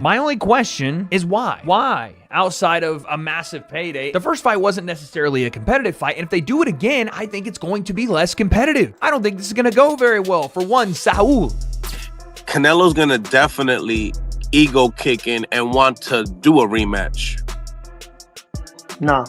My only question is why? Why? Outside of a massive payday, the first fight wasn't necessarily a competitive fight, and if they do it again, I think it's going to be less competitive. I don't think this is going to go very well for one, Saul. Canelo's going to definitely ego kick in and want to do a rematch. No,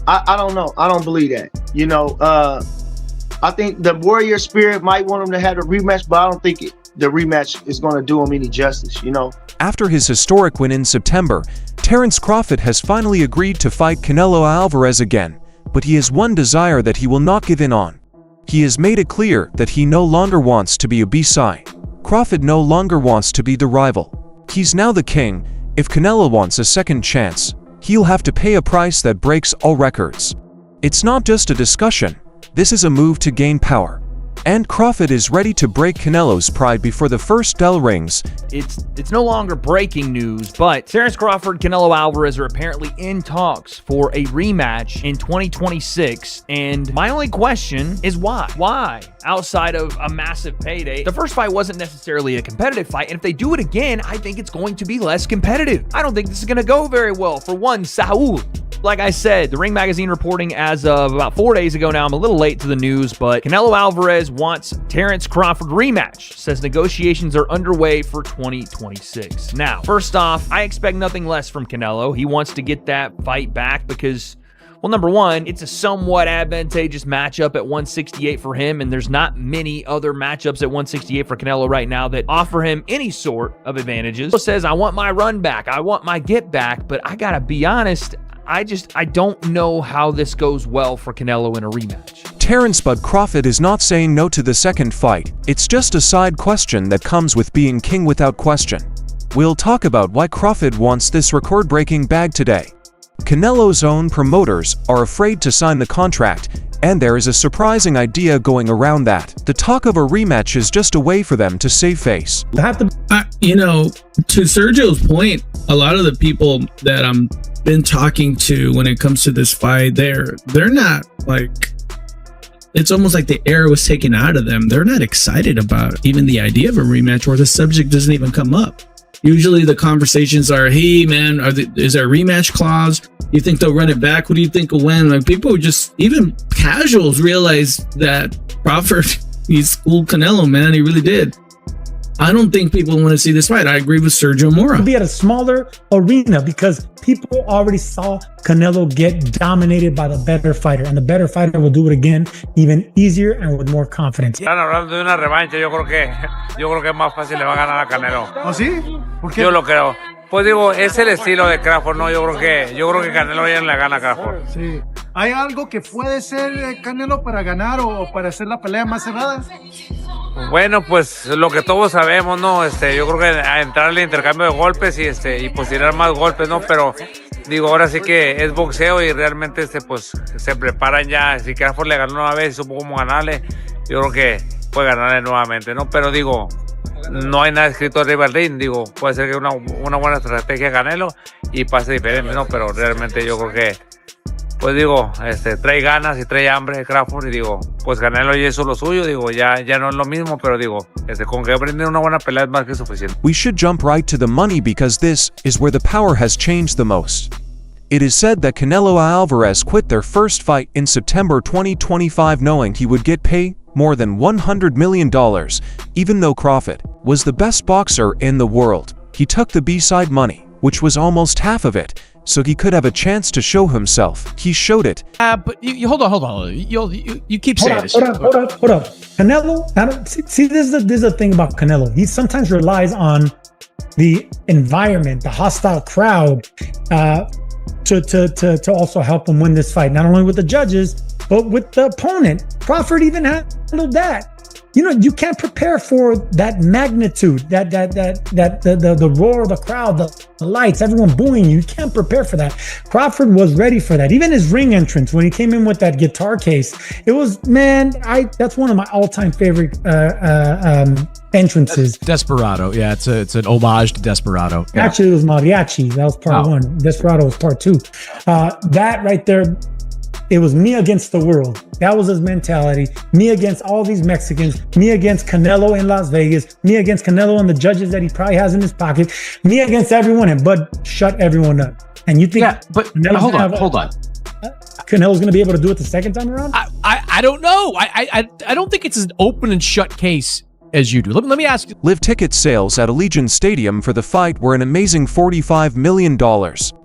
I don't know. I don't believe that. You know, I think the warrior spirit might want him to have a rematch, but I don't think the rematch is going to do him any justice, you know. After his historic win in September, Terence Crawford has finally agreed to fight Canelo Alvarez again, but he has one desire that he will not give in on. He has made it clear that he no longer wants to be a B-side. Crawford no longer wants to be the rival. He's now the king. If Canelo wants a second chance, he'll have to pay a price that breaks all records. It's not just a discussion. This is a move to gain power. And Crawford is ready to break Canelo's pride before the first bell rings. It's no longer breaking news, but Terence Crawford, Canelo Alvarez are apparently in talks for a rematch in 2026, and my only question is why? Why? Outside of a massive payday, the first fight wasn't necessarily a competitive fight, and if they do it again, I think it's going to be less competitive. I don't think this is going to go very well for one, Saul. Like I said, the Ring Magazine reporting as of about 4 days ago now, I'm a little late to the news, but Canelo Alvarez wants Terence Crawford rematch, says negotiations are underway for 2026. Now, first off, I expect nothing less from Canelo. He wants to get that fight back because, well, number one, it's a somewhat advantageous matchup at 168 for him, and there's not many other matchups at 168 for Canelo right now that offer him any sort of advantages. He says, I want my run back, I want my get back, but I gotta be honest, I don't know how this goes well for Canelo in a rematch. Terence Bud Crawford is not saying no to the second fight. It's just a side question that comes with being king without question. We'll talk about why Crawford wants this record-breaking bag today. Canelo's own promoters are afraid to sign the contract, and there is a surprising idea going around that the talk of a rematch is just a way for them to save face. You know, to Sergio's point, a lot of the people that I'm been talking to when it comes to this fight, they're not like, it's almost like the air was taken out of them. They're not excited about even the idea of a rematch, or the subject doesn't even come up. Usually the conversations are, hey man, is there a rematch clause? You think they'll run it back? What do you think will win? Like, people just, even casuals, realize that Crawford, he schooled Canelo, man. He really did. I don't think people want to see this fight. I agree with Sergio Mora. Be at a smaller arena because people already saw Canelo get dominated by the better fighter, and the better fighter will do it again, even easier and with more confidence. Están hablando de una revancha. Yo creo que es más fácil le va a ganar a Canelo. ¿Oh, sí? ¿Por qué? Yo lo creo. Pues digo, es el estilo de Crawford, ¿no? Yo creo que Canelo ya le gana a Crawford. Sí. ¿Hay algo que puede ser Canelo para ganar o para hacer la pelea más cerrada? Bueno, pues lo que todos sabemos, ¿no? Yo creo que a entrar al intercambio de golpes y pues tirar más golpes, ¿no? Pero digo, ahora sí que es boxeo y realmente pues se preparan ya. Si Crawford le ganó una vez y supo cómo ganarle, yo creo que puede ganarle nuevamente, ¿no? Pero digo, no hay nada escrito arriba del ring. Digo, puede ser que una buena estrategia Canelo y pase diferente, ¿no? Pero realmente yo creo que, pues digo, trae ganas y trae hambre Crawford, y digo, pues Canelo ya hizo lo suyo, digo, ya no es lo mismo, pero digo, con que aprender una buena pelea es más que suficiente. We should jump right to the money because this is where the power has changed the most. It is said that Canelo Alvarez quit their first fight in September 2025 knowing he would get paid more than $100 million, even though Crawford was the best boxer in the world. He took the B-side money, which was almost half of it, so he could have a chance to show himself. He showed it. But you hold on. You keep saying this. Hold up. Canelo, see, this is the thing about Canelo. He sometimes relies on the environment, the hostile crowd, to also help him win this fight. Not only with the judges, but with the opponent. Crawford even handled that. You know, you can't prepare for that magnitude, the roar of the crowd, the lights, everyone booing you. You can't prepare for that. Crawford was ready for that. Even his ring entrance, when he came in with that guitar case, it was, man, that's one of my all-time favorite entrances. Desperado, yeah, it's an homage to Desperado. Yeah. Actually, it was Mariachi. That was part one. Desperado was part two. That right there, It was me against the world. That was his mentality. Me against all these Mexicans. Me against Canelo in Las Vegas. Me against Canelo and the judges that he probably has in his pocket. Me against everyone, and Bud shut everyone up. And you think? Yeah, but hold on. Canelo's going to be able to do it the second time around? I don't know. I don't think it's an open and shut case as you do. Let me ask you. Live ticket sales at Allegiant Stadium for the fight were an amazing $45 million,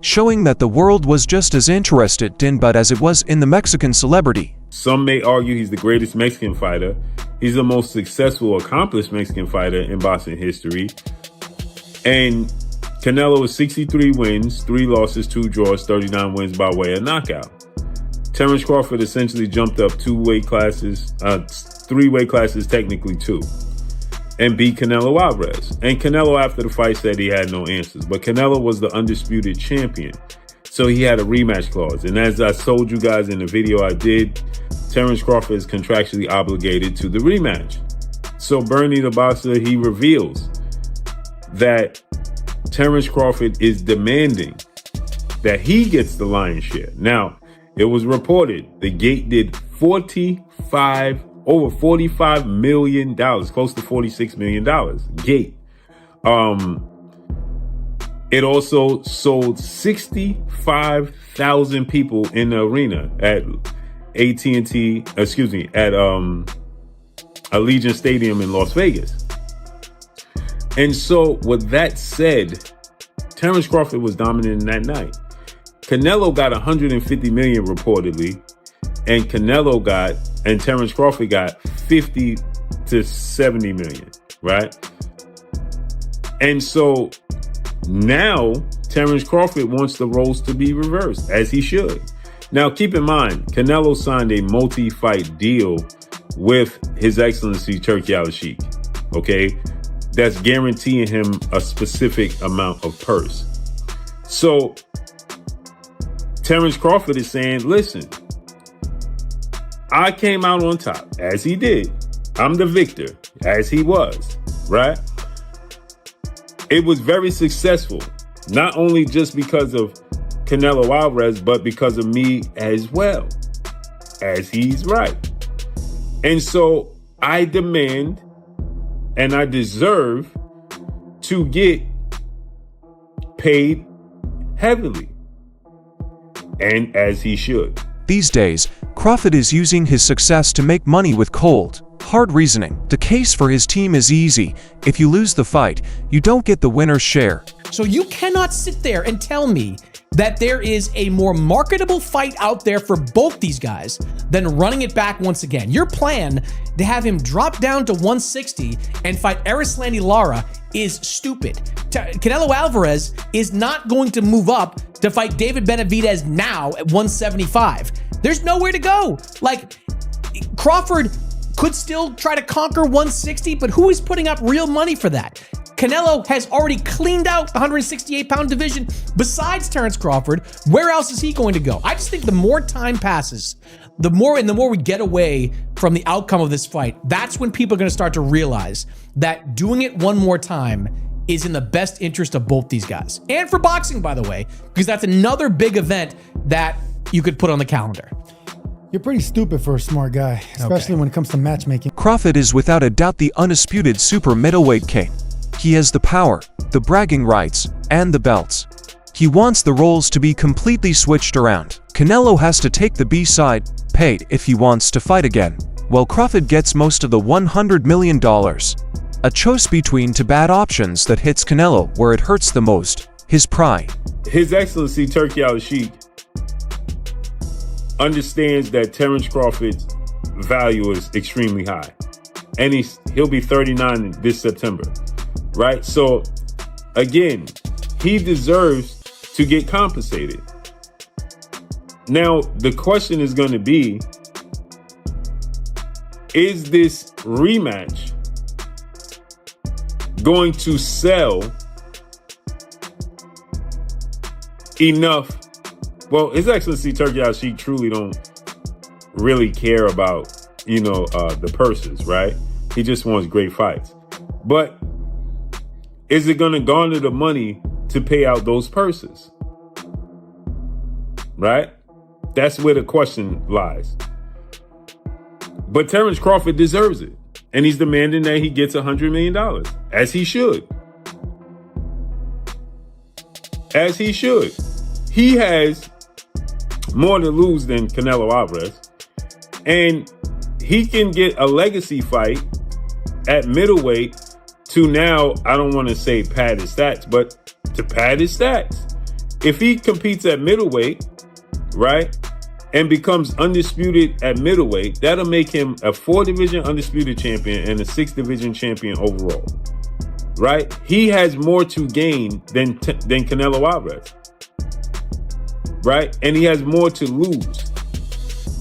showing that the world was just as interested in Bud as it was in the Mexican celebrity. Some may argue he's the greatest Mexican fighter. He's the most successful, accomplished Mexican fighter in boxing history. And Canelo is 63 wins, 3 losses, 2 draws, 39 wins by way of knockout. Terence Crawford essentially jumped up 2 weight classes, 3 weight classes, technically 2, and beat Canelo Alvarez. And Canelo, after the fight, said he had no answers. But Canelo was the undisputed champion, so he had a rematch clause. And as I told you guys in the video I did, Terence Crawford is contractually obligated to the rematch. So Bernie the boxer, he reveals that Terence Crawford is demanding that he gets the lion's share. Now, it was reported the gate did over $45 million, close to $46 million. Gate. It also sold 65,000 people in the arena at Allegiant Stadium in Las Vegas. And so with that said, Terence Crawford was dominant that night. Canelo got 150 million reportedly, and Terence Crawford got 50 to 70 million, right? And so now Terence Crawford wants the roles to be reversed, as he should. Now, keep in mind, Canelo signed a multi-fight deal with His Excellency Turki Al-Sheikh, okay? That's guaranteeing him a specific amount of purse. So Terence Crawford is saying, listen, I came out on top, as he did. I'm the victor, as he was, right? It was very successful, not only just because of Canelo Alvarez, but because of me as well, as he's right. And so I demand and I deserve to get paid heavily, and as he should. These days, Crawford is using his success to make money with cold, hard reasoning. The case for his team is easy. If you lose the fight, you don't get the winner's share. So you cannot sit there and tell me that there is a more marketable fight out there for both these guys than running it back once again. Your plan to have him drop down to 160 and fight Erislandy Lara is stupid. Canelo Alvarez is not going to move up to fight David Benavidez now at 175. There's nowhere to go. Like, Crawford could still try to conquer 160, but who is putting up real money for that? Canelo has already cleaned out the 168-pound division. Besides Terence Crawford, where else is he going to go? I just think the more time passes, the more we get away from the outcome of this fight, that's when people are going to start to realize that doing it one more time is in the best interest of both these guys. And for boxing, by the way, because that's another big event that you could put on the calendar. You're pretty stupid for a smart guy, especially when it comes to matchmaking. Crawford is without a doubt the undisputed super middleweight king. He has the power, the bragging rights, and the belts. He wants the roles to be completely switched around. Canelo has to take the B side, paid, if he wants to fight again, while Crawford gets most of the $100 million. A choice between two bad options that hits Canelo where it hurts the most, his pride. His Excellency Turki Al-Sheikh understands that Terence Crawford's value is extremely high. And he'll be 39 this September, right? So, again, he deserves to get compensated. Now, the question is going to be, is this rematch going to sell enough? Well, His Excellency Turki Al-Sheikh truly don't really care about, the purses, right? He just wants great fights. But is it going to garner the money to pay out those purses? Right? That's where the question lies. But Terrence Crawford deserves it. And he's demanding that he gets $100 million, as he should. As he should. He has more to lose than Canelo Alvarez. And he can get a legacy fight at middleweight to now, I don't want to say pad his stats, but to pad his stats. If he competes at middleweight, right, and becomes undisputed at middleweight, that'll make him a 4-division undisputed champion and a 6-division champion overall, right? He has more to gain than Canelo Alvarez, right? And he has more to lose.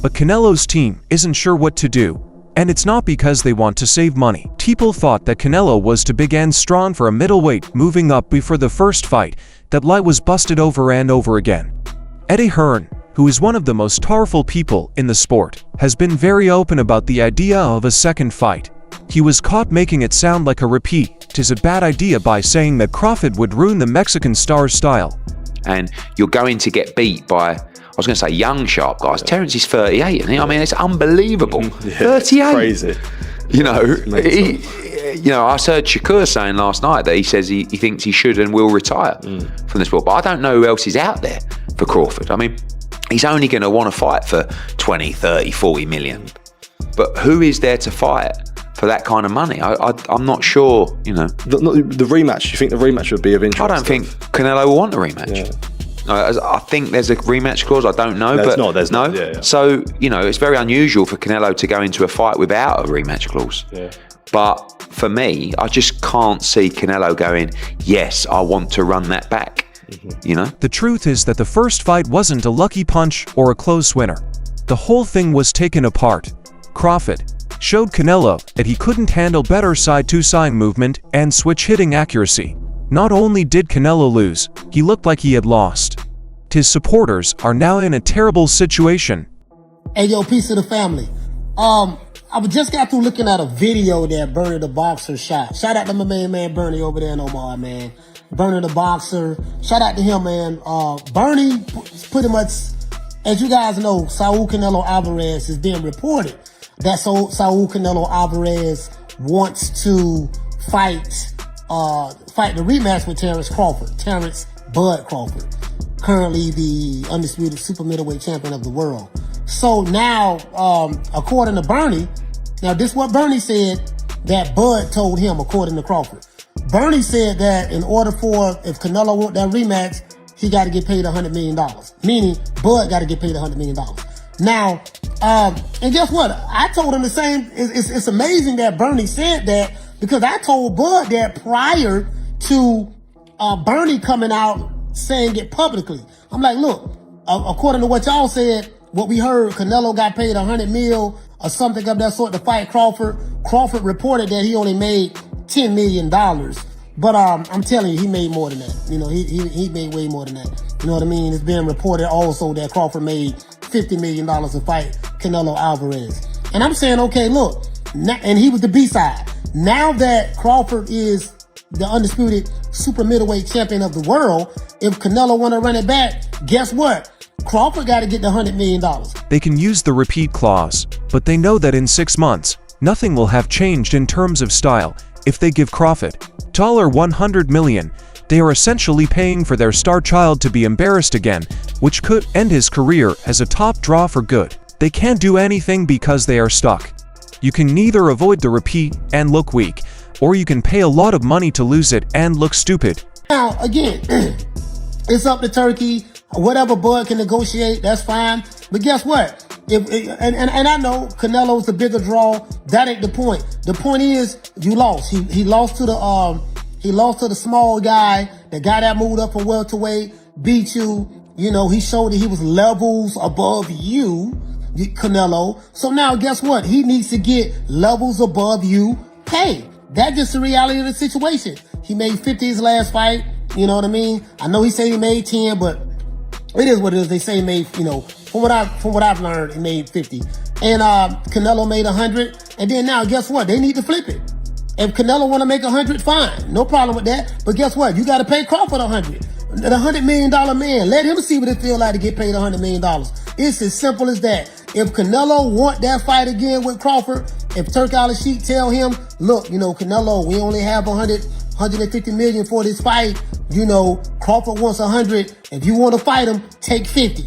But Canelo's team isn't sure what to do, and it's not because they want to save money. People thought that Canelo was too big and strong for a middleweight moving up before the first fight. That lie was busted over and over again. Eddie Hearn, who is one of the most powerful people in the sport, has been very open about the idea of a second fight. He was caught making it sound like a repeat. 'Tis a bad idea by saying that Crawford would ruin the Mexican star's style. And you're going to get beat by, I was going to say young, sharp guys. Yeah. Terrence is 38. And I mean, it's unbelievable. 38. Crazy. You know, I heard Shakur saying last night that he says he thinks he should and will retire from the sport. But I don't know who else is out there for Crawford. I mean, he's only going to want to fight for 20, 30, 40 million. But who is there to fight for that kind of money? I'm not sure, you know. The rematch, you think the rematch would be of interest? I don't think Canelo will want a rematch. Yeah. I think there's a rematch clause. I don't know, there's not. Yeah. So, you know, it's very unusual for Canelo to go into a fight without a rematch clause. Yeah. But for me, I just can't see Canelo going, yes, I want to run that back. You know? The truth is that the first fight wasn't a lucky punch or a close winner. The whole thing was taken apart. Crawford showed Canelo that he couldn't handle better side-to-side movement and switch hitting accuracy. Not only did Canelo lose, he looked like he had lost. His supporters are now in a terrible situation. Hey, yo, peace of the family. I just got through looking at a video that Bernie the Boxer shot. Shout out to my man Bernie over there in Omaha, man. Bernie the Boxer. Shout out to him, man. Bernie, pretty much, as you guys know, Saul Canelo Alvarez is being reported that Saul Canelo Alvarez wants to fight the rematch with Terrence Bud Crawford, currently the undisputed super middleweight champion of the world. So now, according to Bernie, now this is what Bernie said that Bud told him, according to Crawford. Bernie said that in order for, if Canelo want that rematch, he got to get paid $100 million. Meaning, Bud got to get paid $100 million. Now, and guess what? I told him the same. It's amazing that Bernie said that, because I told Bud that prior to Bernie coming out saying it publicly. I'm like, look, according to what y'all said, what we heard, Canelo got paid $100 million or something of that sort to fight Crawford. Crawford reported that he only made $10 million. But I'm telling you, he made more than that. You know, he made way more than that. You know what I mean? It's been reported also that Crawford made $50 million to fight Canelo Alvarez. And I'm saying, okay, look, and he was the B-side. Now that Crawford is the undisputed super middleweight champion of the world, if Canelo want to run it back, guess what? Crawford got to get the $100 million. They can use the repeat clause, but they know that in 6 months, nothing will have changed in terms of style. If they give Crawford $100 million, they are essentially paying for their star child to be embarrassed again, which could end his career as a top draw for good. They can't do anything because they are stuck. You can neither avoid the repeat and look weak, or you can pay a lot of money to lose it and look stupid. Now, again, it's up to Turkey. Whatever Bud can negotiate, that's fine. But guess what? And I know Canelo's the bigger draw. That ain't the point. The point is you lost. He lost to the small guy, the guy that moved up from welterweight, beat you. You know, he showed that he was levels above you, Canelo. So now guess what? He needs to get levels above you paid. That's just the reality of the situation. He made 50 his last fight. You know what I mean? I know he said he made 10, but it is what it is. They say he made, you know, from what I've learned, he made 50. And Canelo made 100. And then now, guess what? They need to flip it. If Canelo want to make 100, fine. No problem with that. But guess what? You got to pay Crawford 100. The $100 million man. Let him see what it feel like to get paid $100 million. It's as simple as that. If Canelo want that fight again with Crawford, if Turk Al-Sheikh tell him, look, you know, Canelo, we only have 150 million for this fight. You know, Crawford wants 100. If you want to fight him, take 50.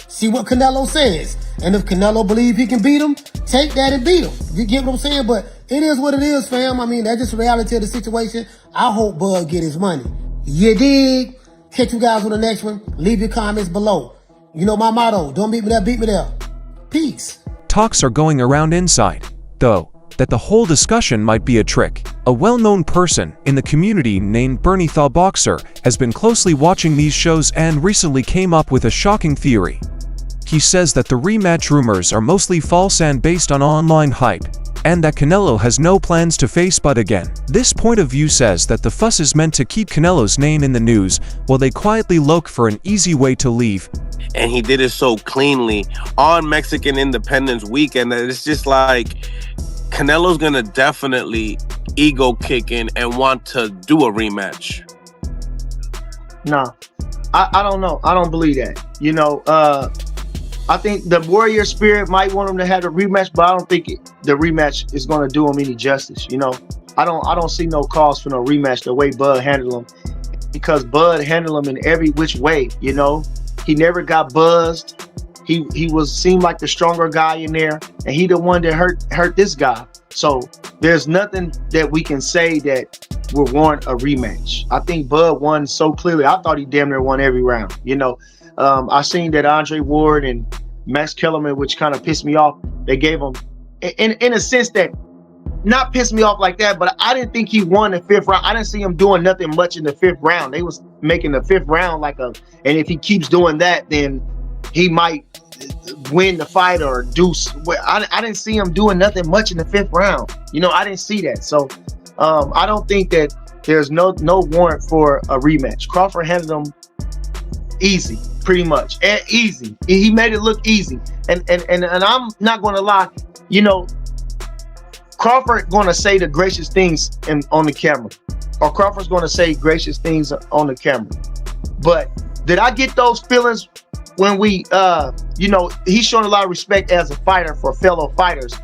See what Canelo says. And if Canelo believe he can beat him, take that and beat him. You get what I'm saying? But it is what it is, fam. I mean, that's just the reality of the situation. I hope Bud get his money. You dig? Catch you guys on the next one. Leave your comments below. You know my motto, don't beat me there, beat me there. Peace. Talks are going around inside, though, that the whole discussion might be a trick. A well-known person in the community named Bernie the Boxer has been closely watching these shows and recently came up with a shocking theory. He says that the rematch rumors are mostly false and based on online hype, and that Canelo has no plans to face Bud again. This point of view says that the fuss is meant to keep Canelo's name in the news while they quietly look for an easy way to leave. And he did it so cleanly on Mexican Independence Weekend that it's just like Canelo's gonna definitely ego kick in and want to do a rematch. Nah, I don't know. I don't believe that. You know, I think the warrior spirit might want him to have a rematch, but I don't think the rematch is going to do him any justice. You know, I don't see no cause for no rematch the way Bud handled him, because Bud handled him in every which way. You know, he never got buzzed. He seemed like the stronger guy in there, and he the one that hurt this guy. So there's nothing that we can say that will warrant a rematch. I think Bud won so clearly. I thought he damn near won every round. You know. I seen that Andre Ward and Max Kellerman, which kind of pissed me off. They gave him, in a sense that, not pissed me off like that, but I didn't think he won the 5th round. I didn't see him doing nothing much in the 5th round. They was making the 5th round like and if he keeps doing that, then he might win the fight or do. I didn't see him doing nothing much in the 5th round. You know, I didn't see that. So I don't think that there's no warrant for a rematch. Crawford handled him easy. Pretty much easy. He made it look easy, and I'm not going to lie. You know, Crawford going to say the gracious things on the camera, or Crawford's going to say gracious things on the camera. But did I get those feelings when we, you know, he's showing a lot of respect as a fighter for fellow fighters.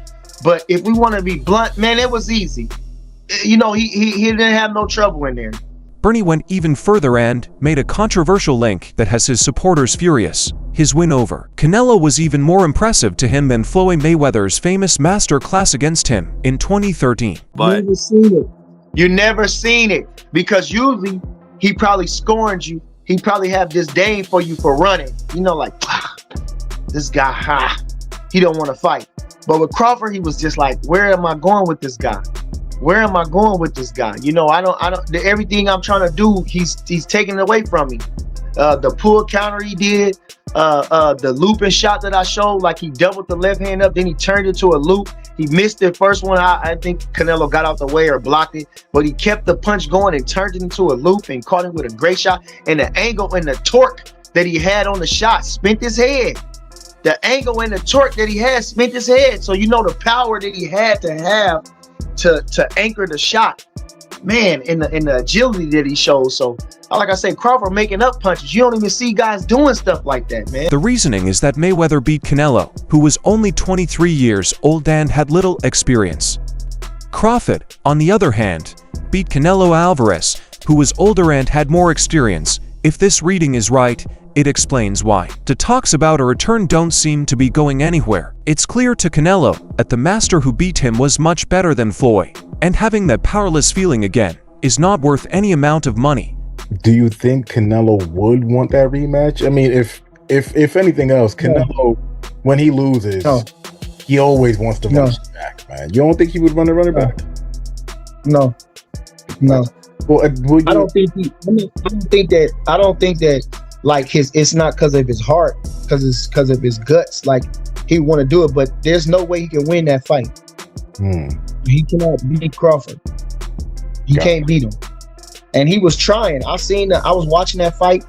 But if we want to be blunt, man, it was easy. You know, he didn't have no trouble in there. Bernie went even further and made a controversial link that has his supporters furious. His win over Canelo was even more impressive to him than Floyd Mayweather's famous master class against him in 2013. But never seen it. You never seen it, because usually he probably scorned you. He probably have disdain for you for running. You know, like, this guy, he don't want to fight. But with Crawford, he was just like, where am I going with this guy? Where am I going with this guy? You know, I don't. Everything I'm trying to do, he's taking it away from me. The pull counter he did, the looping shot that I showed, like he doubled the left hand up, then he turned it to a loop. He missed the first one. I think Canelo got out the way or blocked it, but he kept the punch going and turned it into a loop and caught him with a great shot. And the angle and the torque that he had on the shot spent his head. The angle and the torque that he had spent his head. So you know the power that he had to have to anchor the shot, man, in the agility that he shows. So like I say, Crawford making up punches. You don't even see guys doing stuff like that, man. The reasoning is that Mayweather beat Canelo, who was only 23 years old and had little experience. Crawford, on the other hand, beat Canelo Alvarez, who was older and had more experience. If this reading is right, it explains why. The talks about a return don't seem to be going anywhere. It's clear to Canelo that the master who beat him was much better than Floyd, and having that powerless feeling again is not worth any amount of money. Do you think Canelo would want that rematch? I mean, if anything else, Canelo, when he loses, he always wants to run it back, man. You don't think he would run it back? No. Well, I don't think that like it's not because of his heart, because it's because of his guts. Like, he want to do it, but there's no way he can win that fight. He cannot beat Crawford. He can't beat him. And he was trying. I was watching that fight.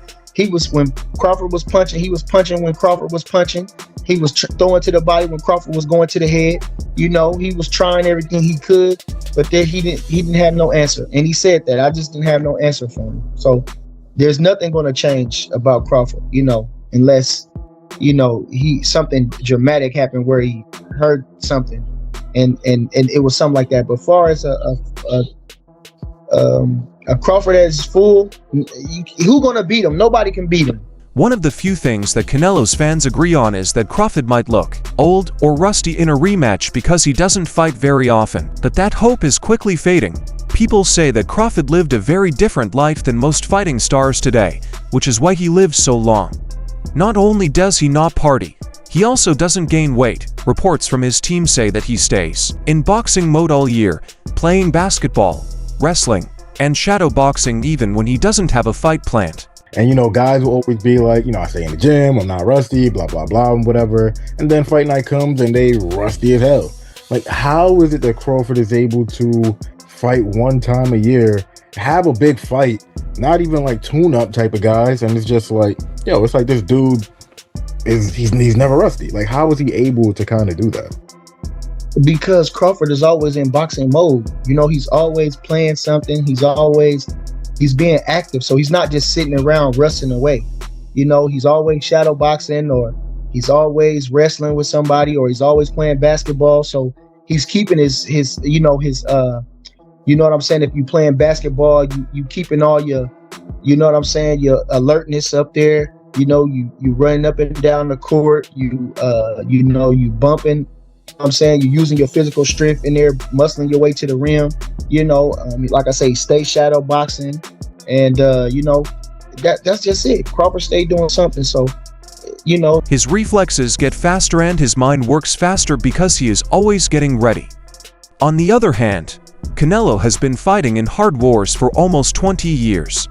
When Crawford was punching, he was punching when Crawford was punching. He was throwing to the body when Crawford was going to the head. You know, he was trying everything he could, but then he didn't have no answer. And he said that, I just didn't have no answer for him. So there's nothing going to change about Crawford, you know, unless you know, something dramatic happened where he heard something, and it was something like that. But far as a Crawford as full, who gonna beat him? Nobody can beat him. One of the few things that Canelo's fans agree on is that Crawford might look old or rusty in a rematch because he doesn't fight very often, but that hope is quickly fading. People say that Crawford lived a very different life than most fighting stars today, which is why he lives so long. Not only does he not party, he also doesn't gain weight. Reports from his team say that he stays in boxing mode all year, playing basketball, wrestling, and shadow boxing even when he doesn't have a fight planned. And, you know, guys will always be like, you know, I stay in the gym, I'm not rusty, blah, blah, blah, whatever. And then fight night comes and they rusty as hell. Like, how is it that Crawford is able to fight one time a year, have a big fight, not even like tune-up type of guys, and it's just like, yo, it's like this dude he's never rusty. Like, how is he able to kind of do that? Because Crawford is always in boxing mode. You know, he's always playing something. He's being active. So he's not just sitting around rusting away. You know, he's always shadow boxing, or he's always wrestling with somebody, or he's always playing basketball. So he's keeping his you know what I'm saying? If you playing basketball, you keeping all your, you know what I'm saying, your alertness up there. You know, you running up and down the court, you bumping. I'm saying you're using your physical strength in there, muscling your way to the rim. You know, like I say, stay shadow boxing, and you know, that's just it. Crawford stayed doing something, so you know. His reflexes get faster and his mind works faster because he is always getting ready. On the other hand, Canelo has been fighting in hard wars for almost 20 years.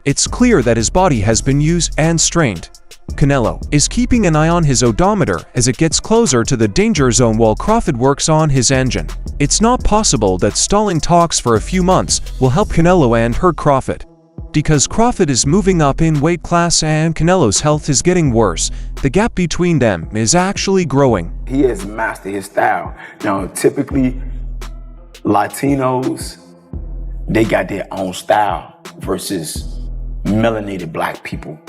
It's clear that his body has been used and strained. Canelo is keeping an eye on his odometer as it gets closer to the danger zone while Crawford works on his engine. It's not possible that stalling talks for a few months will help Canelo and hurt Crawford. Because Crawford is moving up in weight class and Canelo's health is getting worse, the gap between them is actually growing. He has mastered his style. Now, typically, Latinos, they got their own style versus melanated black people.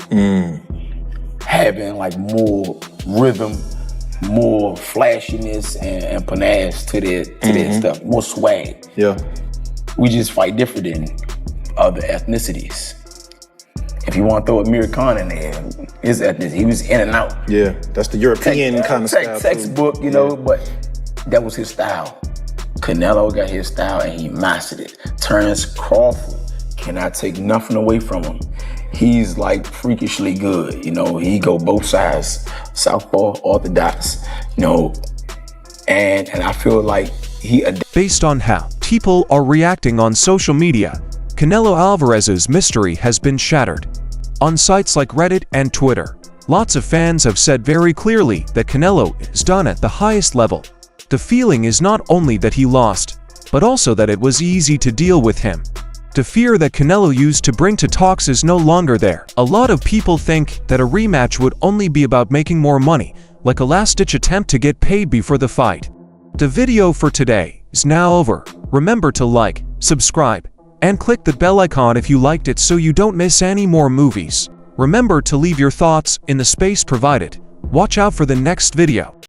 Having like more rhythm, more flashiness and panache to their stuff, more swag. Yeah. We just fight different than other ethnicities. If you want to throw Amir Khan in there, his ethnicity, he was in and out. Yeah, that's the European kind of style. Textbook, you know, but that was his style. Canelo got his style and he mastered it. Terence Crawford cannot take nothing away from him. He's like freakishly good, you know. He go both sides, southpaw, orthodox, you know, and I feel like Based on how people are reacting on social media, Canelo Alvarez's mystery has been shattered. On sites like Reddit and Twitter, lots of fans have said very clearly that Canelo is done at the highest level. The feeling is not only that he lost, but also that it was easy to deal with him. The fear that Canelo used to bring to talks is no longer there. A lot of people think that a rematch would only be about making more money, like a last-ditch attempt to get paid before the fight. The video for today is now over. Remember to like, subscribe, and click the bell icon if you liked it so you don't miss any more movies. Remember to leave your thoughts in the space provided. Watch out for the next video.